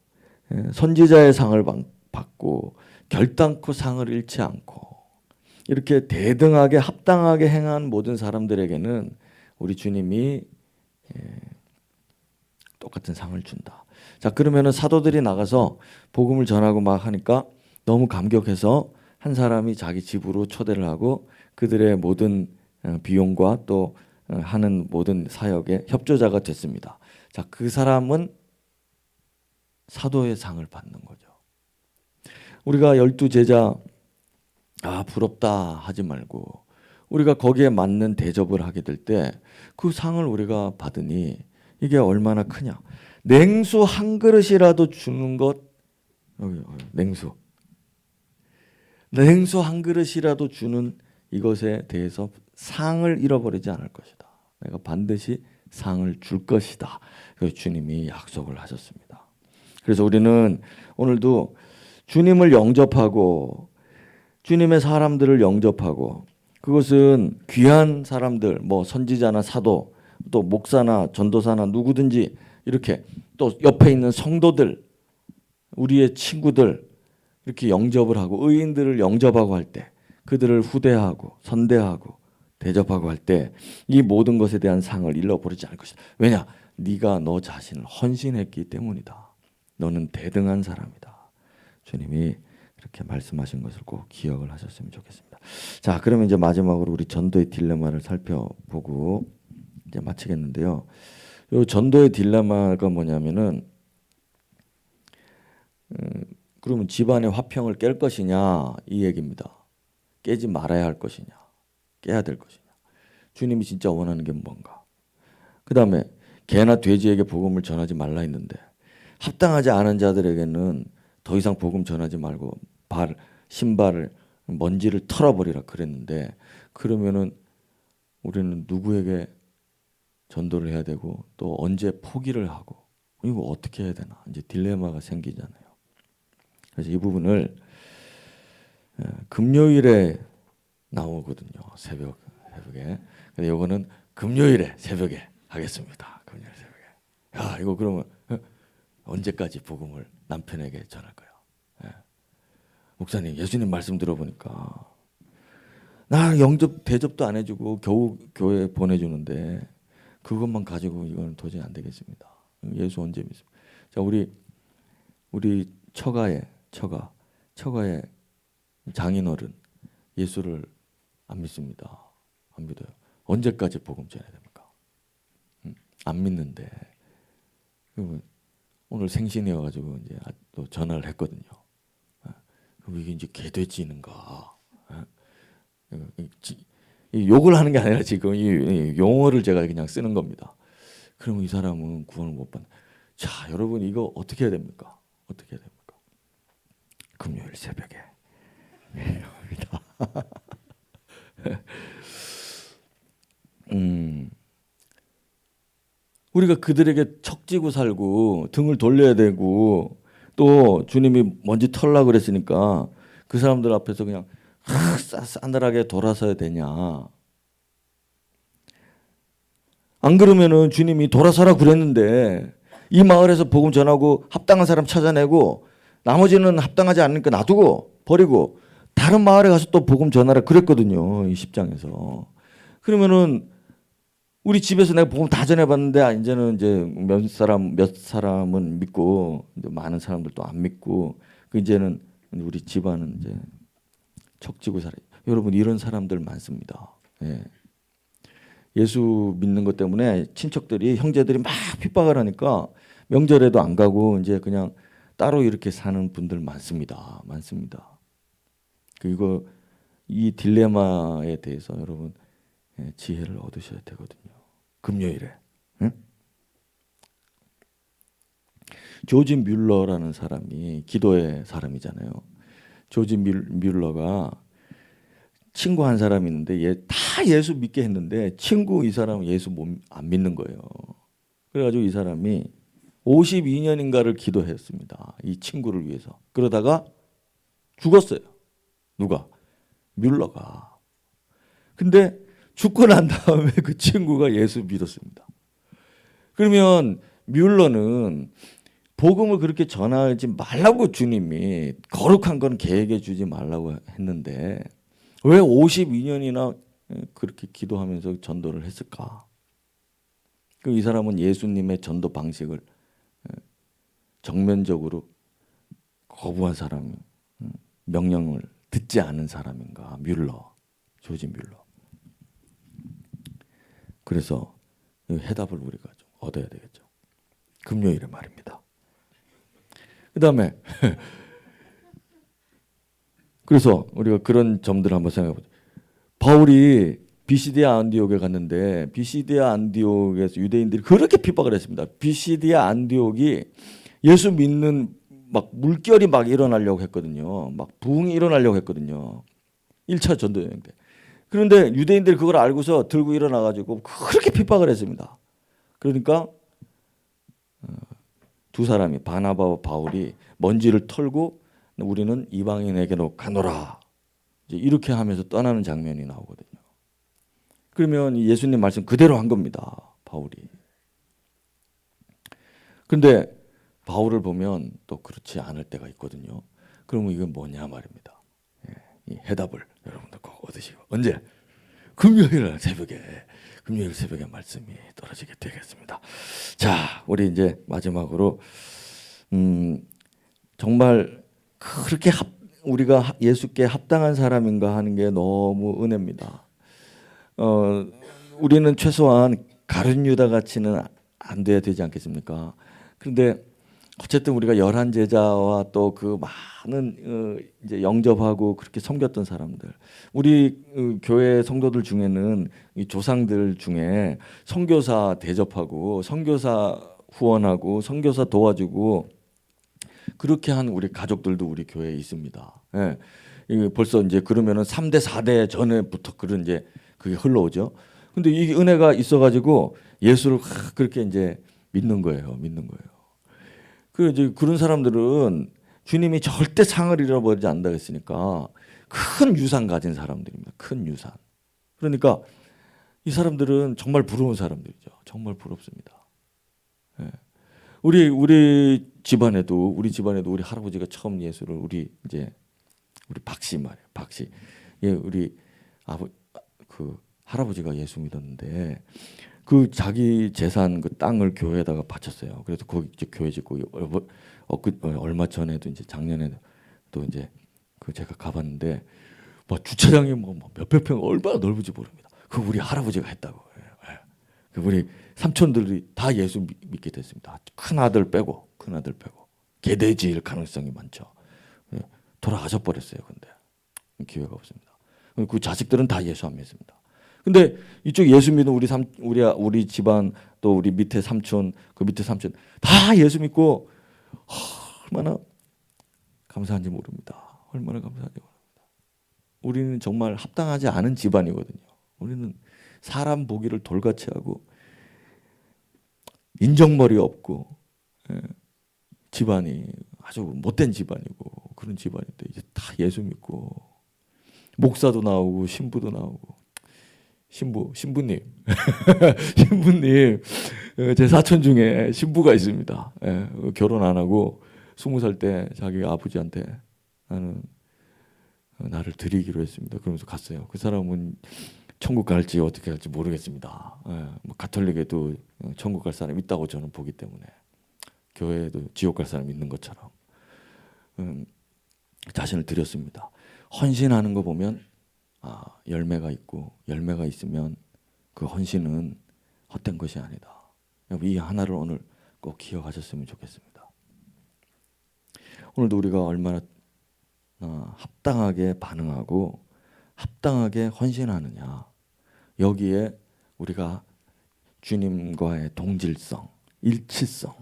선지자의 상을 받고 결단코 상을 잃지 않고 이렇게 대등하게 합당하게 행한 모든 사람들에게는 우리 주님이 똑같은 상을 준다. 자, 그러면은 사도들이 나가서 복음을 전하고 막 하니까 너무 감격해서 한 사람이 자기 집으로 초대를 하고 그들의 모든 비용과 또 하는 모든 사역의 협조자가 됐습니다. 자, 그 사람은 사도의 상을 받는 거죠. 우리가 12제자 부럽다 하지 말고 우리가 거기에 맞는 대접을 하게 될 때 그 상을 우리가 받으니 이게 얼마나 크냐. 냉수 한 그릇이라도 주는 것 여기 냉수 한 그릇이라도 주는 이것에 대해서 상을 잃어버리지 않을 것이다. 내가 반드시 상을 줄 것이다. 그래서 주님이 약속을 하셨습니다. 그래서 우리는 오늘도 주님을 영접하고 주님의 사람들을 영접하고 그것은 귀한 사람들 뭐 선지자나 사도 또 목사나 전도사나 누구든지 이렇게 또 옆에 있는 성도들 우리의 친구들 이렇게 영접을 하고 의인들을 영접하고 할 때 그들을 후대하고 선대하고 대접하고 할 때 이 모든 것에 대한 상을 잃어버리지 않을 것이다. 왜냐? 네가 너 자신을 헌신했기 때문이다. 너는 대등한 사람이다. 주님이 그렇게 말씀하신 것을 꼭 기억을 하셨으면 좋겠습니다. 자, 그러면 이제 마지막으로 우리 전도의 딜레마를 살펴보고 이제 마치겠는데요. 이 전도의 딜레마가 뭐냐면은 그러면 집안의 화평을 깰 것이냐 이 얘기입니다. 깨지 말아야 할 것이냐 깨야 될 것이냐 주님이 진짜 원하는 게 뭔가. 그 다음에 개나 돼지에게 복음을 전하지 말라 했는데 합당하지 않은 자들에게는 더 이상 복음 전하지 말고 신발을 먼지를 털어버리라 그랬는데 그러면은 우리는 누구에게 전도를 해야 되고 또 언제 포기를 하고 이거 어떻게 해야 되나 이제 딜레마가 생기잖아요. 그래서 이 부분을 금요일에 나오거든요. 새벽에. 근데 이거는 금요일에 새벽에 하겠습니다. 금요일 새벽에. 야, 이거 그러면 언제까지 복음을 남편에게 전할 거예요? 목사님, 예수님 말씀 들어보니까 나 대접도 안 해주고 겨우 교회 보내주는데 그것만 가지고 이건 도저히 안 되겠습니다. 예수 언제 믿습니까? 자, 우리 처가의 장인어른 예수를 안 믿습니다. 안 믿어요. 언제까지 복음 전해야 됩니까? 안 믿는데 오늘 생신이어가지고 이제 또 전화를 했거든요. 그럼 이게 이제 개돼지인가? 욕을 하는 게 아니라 지금 이 용어를 제가 그냥 쓰는 겁니다. 그러면 이 사람은 구원을 못 받는. 자, 여러분 이거 어떻게 해야 됩니까? 어떻게 해야 됩니까? 금요일 새벽에 합니다. 우리가 그들에게 척지고 살고 등을 돌려야 되고 또 주님이 먼지 털라 그랬으니까 그 사람들 앞에서 그냥 싸늘하게 돌아서야 되냐? 안 그러면은 주님이 돌아서라 그랬는데 이 마을에서 복음 전하고 합당한 사람 찾아내고 나머지는 합당하지 않으니까 놔두고 버리고 다른 마을에 가서 또 복음 전하라 그랬거든요. 이 10장에서. 그러면은 우리 집에서 내가 복음 다 전해봤는데 이제는 이제 몇 사람은 믿고 이제 많은 사람들도 안 믿고 그 이제는 우리 집안은 이제 척지고 살아요. 여러분 이런 사람들 많습니다. 예. 예수 믿는 것 때문에 친척들이 형제들이 막 핍박을 하니까 명절에도 안 가고 이제 그냥 따로 이렇게 사는 분들 많습니다. 많습니다. 그리고 이 딜레마에 대해서 여러분 지혜를 얻으셔야 되거든요. 금요일에. 응? 조지 뮬러라는 사람이 기도의 사람이잖아요. 조지 뮬러가 친구 한 사람이 있는데 다 예수 믿게 했는데 친구 이 사람은 예수 안 믿는 거예요. 그래가지고 이 사람이 52년인가를 기도했습니다. 이 친구를 위해서. 그러다가 죽었어요. 누가? 뮬러가. 근데 죽고 난 다음에 그 친구가 예수 믿었습니다. 그러면 뮬러는 복음을 그렇게 전하지 말라고 주님이 거룩한 건 계획해 주지 말라고 했는데 왜 52년이나 그렇게 기도하면서 전도를 했을까? 이 사람은 예수님의 전도 방식을 정면적으로 거부한 사람, 명령을 듣지 않은 사람인가? 뮬러, 조지 뮬러. 그래서 해답을 우리가 좀 얻어야 되겠죠. 금요일에 말입니다. 그 다음에 그래서 우리가 그런 점들을 한번 생각해보죠. 바울이 비시디아 안디옥에 갔는데 비시디아 안디옥에서 유대인들이 그렇게 핍박을 했습니다. 비시디아 안디옥이 예수 믿는 막 물결이 막 일어나려고 했거든요. 막 부흥이 일어나려고 했거든요. 1차 전도 여행 때. 그런데 유대인들이 그걸 알고서 들고 일어나가지고 그렇게 핍박을 했습니다. 그러니까 두 사람이 바나바와 바울이 먼지를 털고 우리는 이방인에게로 가노라. 이렇게 하면서 떠나는 장면이 나오거든요. 그러면 예수님 말씀 그대로 한 겁니다. 바울이. 그런데 바울을 보면 또 그렇지 않을 때가 있거든요. 그러면 이건 뭐냐 말입니다. 이 해답을 여러분들 꼭 얻으시고. 언제? 금요일 새벽에 말씀이 떨어지게 되겠습니다. 자, 우리 이제 마지막으로 정말 그렇게 우리가 예수께 합당한 사람인가 하는 게 너무 은혜입니다. 우리는 최소한 가룟 유다 같이는 안 돼야 되지 않겠습니까? 그런데 어쨌든 우리가 11 제자와 또 그 많은 이제 영접하고 그렇게 섬겼던 사람들, 우리 교회 성도들 중에는 이 조상들 중에 선교사 대접하고 선교사 후원하고 선교사 도와주고 그렇게 한 우리 가족들도 우리 교회에 있습니다. 예. 벌써 이제 그러면은 3대 4대 전에부터 그런 이제 그게 흘러오죠. 근데 이 은혜가 있어가지고 예수를 그렇게 이제 믿는 거예요. 이제 그런 사람들은 주님이 절대 상을 잃어버리지 않는다 했으니까 큰 유산 가진 사람들입니다. 큰 유산. 그러니까 이 사람들은 정말 부러운 사람들이죠. 정말 부럽습니다. 예. 우리 집안에도 우리 할아버지가 처음 예수를 우리 박씨 말이에요. 박씨. 예, 우리 그 할아버지가 예수 믿었는데 그 자기 재산 그 땅을 교회에다가 바쳤어요. 그래서 거기 이제 교회 짓고 얼마 전에도 이제 작년에도 또 이제 그 제가 가봤는데 뭐 주차장이 뭐 몇백 평 얼마나 넓은지 모릅니다. 그 우리 할아버지가 했다고. 그 우리 삼촌들이 다 예수 믿게 됐습니다. 큰 아들 빼고 개돼지일 가능성이 많죠. 돌아가셔 버렸어요. 근데 기회가 없습니다. 그 자식들은 다 예수 안 믿습니다. 근데 이쪽 예수 믿는 우리 집안 또 우리 밑에 삼촌 다 예수 믿고 얼마나 감사한지 모릅니다. 얼마나 감사한지 모릅니다. 우리는 정말 합당하지 않은 집안이거든요. 우리는 사람 보기를 돌같이 하고 인정머리 없고 집안이 아주 못된 집안이고 그런 집안인데 이제 다 예수 믿고 목사도 나오고 신부도 나오고 신부님 신부님 제 사촌 중에 신부가 있습니다. 결혼 안 하고 20살 때 자기 아버지한테 나는 나를 드리기로 했습니다. 그러면서 갔어요. 그 사람은 천국 갈지 어떻게 할지 모르겠습니다. 뭐 가톨릭에도 천국 갈 사람 있다고 저는 보기 때문에 교회에도 지옥 갈 사람 있는 것처럼 자신을 드렸습니다. 헌신하는 거 보면 열매가 있고 열매가 있으면 그 헌신은 헛된 것이 아니다. 이 하나를 오늘 꼭 기억하셨으면 좋겠습니다. 오늘도 우리가 얼마나 합당하게 반응하고 합당하게 헌신하느냐, 여기에 우리가 주님과의 동질성, 일치성,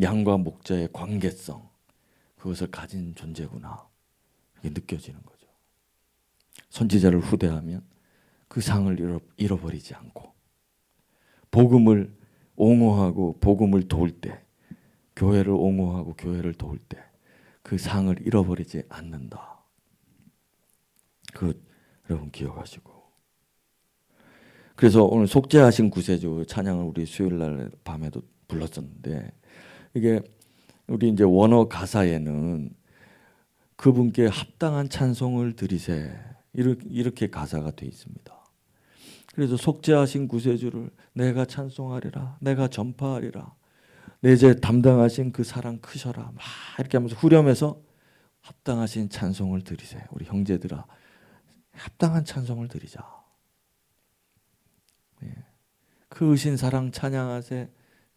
양과 목자의 관계성, 그것을 가진 존재구나, 이게 느껴지는 거죠. 선지자를 후대하면 그 상을 잃어버리지 않고 복음을 옹호하고 복음을 도울 때, 교회를 옹호하고 교회를 도울 때 그 상을 잃어버리지 않는다. 그 여러분 기억하시고. 그래서 오늘 속죄하신 구세주 찬양을 우리 수요일 날 밤에도 불렀었는데, 이게 우리 이제 원어 가사에는 그분께 합당한 찬송을 드리세, 이렇게 가사가 되어 있습니다. 그래서 속죄하신 구세주를 내가 찬송하리라, 내가 전파하리라, 내 죄 담당하신 그 사랑 크셔라, 막 이렇게 하면서 후렴에서 합당하신 찬송을 드리세. 우리 형제들아, 합당한 찬송을 드리자. 크신 사랑 찬양하세,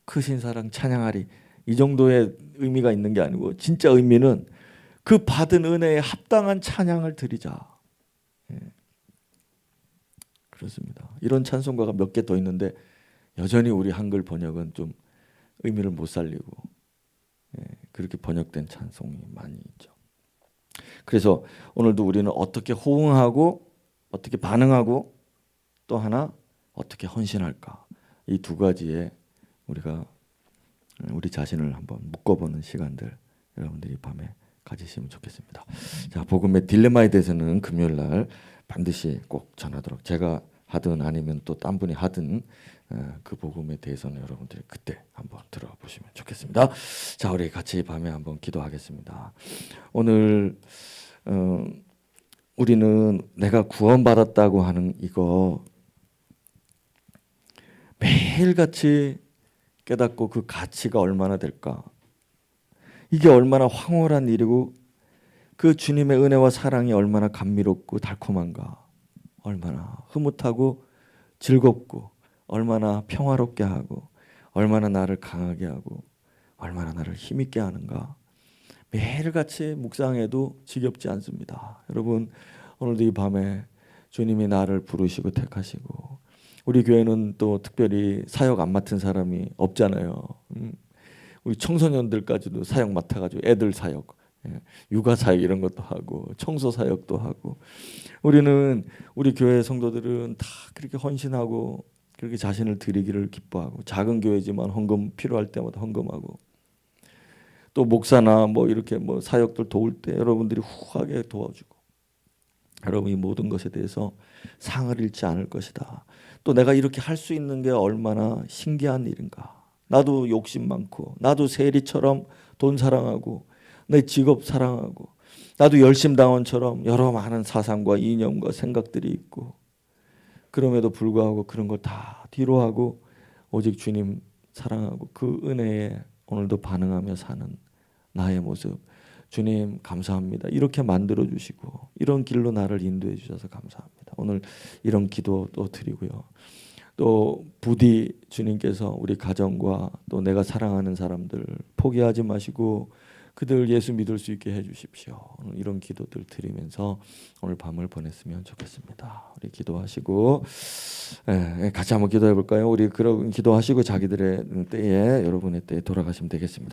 크신 사랑 찬양하리, 이 정도의 의미가 있는 게 아니고 진짜 의미는 그 받은 은혜에 합당한 찬양을 드리자. 그렇습니다. 이런 찬송가가 몇 개 더 있는데 여전히 우리 한글 번역은 좀 의미를 못 살리고 그렇게 번역된 찬송이 많이 있죠. 그래서 오늘도 우리는 어떻게 호응하고 어떻게 반응하고 또 하나 어떻게 헌신할까, 이 두 가지에 우리가 우리 자신을 한번 묶어보는 시간들 여러분들이 밤에 가지시면 좋겠습니다. 자, 복음의 딜레마에 대해서는 금요일 날 반드시 꼭 전하도록, 제가 하든 아니면 또 딴 분이 하든 그 복음에 대해서는 여러분들이 그때 한번 들어보시면 좋겠습니다. 자, 우리 같이 밤에 한번 기도하겠습니다. 오늘 우리는 내가 구원받았다고 하는 이거 매일같이 깨닫고 그 가치가 얼마나 될까, 이게 얼마나 황홀한 일이고 그 주님의 은혜와 사랑이 얼마나 감미롭고 달콤한가, 얼마나 흐뭇하고 즐겁고 얼마나 평화롭게 하고 얼마나 나를 강하게 하고 얼마나 나를 힘있게 하는가, 매일같이 묵상해도 지겹지 않습니다. 여러분, 오늘도 이 밤에 주님이 나를 부르시고 택하시고, 우리 교회는 또 특별히 사역 안 맡은 사람이 없잖아요. 우리 청소년들까지도 사역 맡아가지고 애들 사역, 육아 사역 이런 것도 하고 청소 사역도 하고, 우리는 우리 교회 성도들은 다 그렇게 헌신하고 그렇게 자신을 드리기를 기뻐하고, 작은 교회지만 헌금 필요할 때마다 헌금하고, 또 목사나 뭐 이렇게 뭐 사역들 도울 때 여러분들이 후하게 도와주고, 여러분이 모든 것에 대해서 상을 잃지 않을 것이다. 또 내가 이렇게 할 수 있는 게 얼마나 신기한 일인가. 나도 욕심 많고, 나도 세리처럼 돈 사랑하고, 내 직업 사랑하고, 나도 열심당원처럼 여러 많은 사상과 이념과 생각들이 있고, 그럼에도 불구하고 그런 걸 다 뒤로 하고 오직 주님 사랑하고 그 은혜에 오늘도 반응하며 사는 나의 모습, 주님 감사합니다. 이렇게 만들어 주시고 이런 길로 나를 인도해 주셔서 감사합니다. 오늘 이런 기도 또 드리고요. 또 부디 주님께서 우리 가정과 또 내가 사랑하는 사람들 포기하지 마시고 그들 예수 믿을 수 있게 해주십시오. 오늘 이런 기도들 드리면서 오늘 밤을 보냈으면 좋겠습니다. 우리 기도하시고 같이 한번 기도해 볼까요? 우리 그런 기도하시고 자기들의 때에, 여러분의 때에 돌아가시면 되겠습니다.